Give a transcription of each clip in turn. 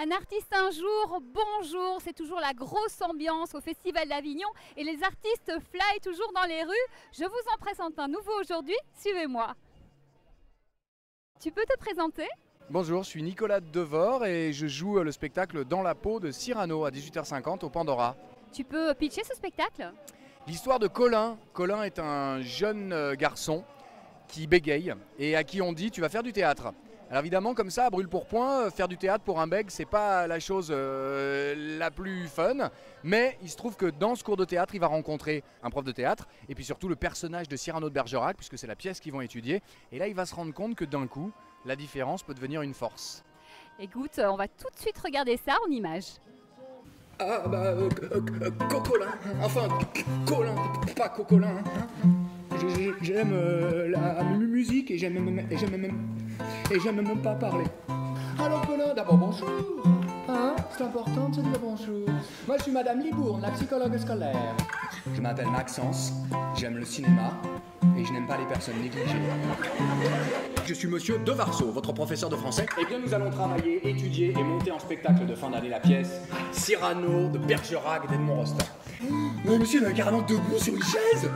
Un artiste un jour, bonjour, c'est toujours la grosse ambiance au Festival d'Avignon et les artistes fly toujours dans les rues. Je vous en présente un nouveau aujourd'hui, suivez-moi. Tu peux te présenter ? Bonjour, je suis Nicolas Devor et je joue le spectacle Dans la peau de Cyrano à 18h50 au Pandora. Tu peux pitcher ce spectacle ? L'histoire de Colin. Colin est un jeune garçon qui bégaye et à qui on dit tu vas faire du théâtre. Alors évidemment comme ça, à brûle pour point, faire du théâtre pour un bègue, c'est pas la chose la plus fun, mais il se trouve que dans ce cours de théâtre, il va rencontrer un prof de théâtre et puis surtout le personnage de Cyrano de Bergerac, puisque c'est la pièce qu'ils vont étudier. Et là, il va se rendre compte que d'un coup, la différence peut devenir une force. Écoute, on va tout de suite regarder ça en images. Ah bah, Cocolin, enfin, Colin, pas Cocolin. J'aime la musique et j'aime même pas parler. Alors Colin, d'abord bonjour, hein, c'est important de se dire bonjour. Moi je suis Madame Libourne, la psychologue scolaire. Je m'appelle Maxence, j'aime le cinéma et je n'aime pas les personnes négligées. Je suis Monsieur Devarceau, votre professeur de français. Eh bien nous allons travailler, étudier et monter en spectacle de fin d'année la pièce Cyrano de Bergerac d'Edmond Rostand. Mais monsieur, il est carrément debout sur une chaise.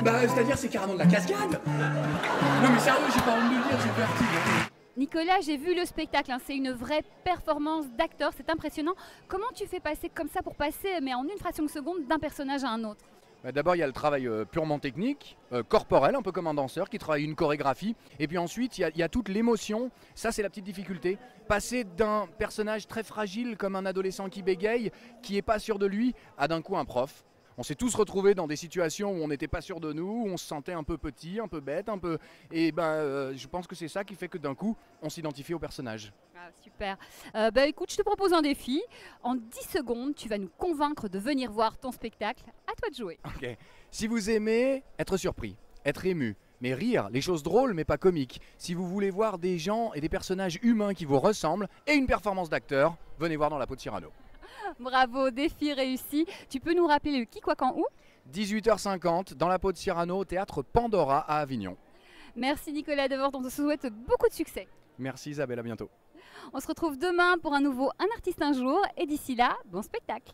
Bah, c'est-à-dire, c'est carrément de la cascade. Non mais sérieux, j'ai pas envie de le dire, c'est vertige. Nicolas, j'ai vu le spectacle, hein, c'est une vraie performance d'acteur, c'est impressionnant. Comment tu fais passer comme ça pour passer, mais en une fraction de seconde, d'un personnage à un autre ? D'abord, il y a le travail purement technique, corporel, un peu comme un danseur qui travaille une chorégraphie. Et puis ensuite, il y a toute l'émotion. Ça, c'est la petite difficulté. Passer d'un personnage très fragile comme un adolescent qui bégaye, qui n'est pas sûr de lui, à d'un coup un prof. On s'est tous retrouvés dans des situations où on n'était pas sûr de nous, où on se sentait un peu petit, un peu bête, un peu... Et je pense que c'est ça qui fait que d'un coup, on s'identifie au personnage. Ah, super. Écoute, je te propose un défi. En 10 secondes, tu vas nous convaincre de venir voir ton spectacle. À toi de jouer. Ok. Si vous aimez être surpris, être ému, mais rire, les choses drôles mais pas comiques, si vous voulez voir des gens et des personnages humains qui vous ressemblent et une performance d'acteur, venez voir Dans la peau de Cyrano. Bravo, défi réussi. Tu peux nous rappeler le qui, quoi, quand, où ? 18h50, Dans la peau de Cyrano, au théâtre Pandora à Avignon. Merci Nicolas Devor, on te souhaite beaucoup de succès. Merci Isabelle, à bientôt. On se retrouve demain pour un nouveau Un artiste un jour et d'ici là, bon spectacle.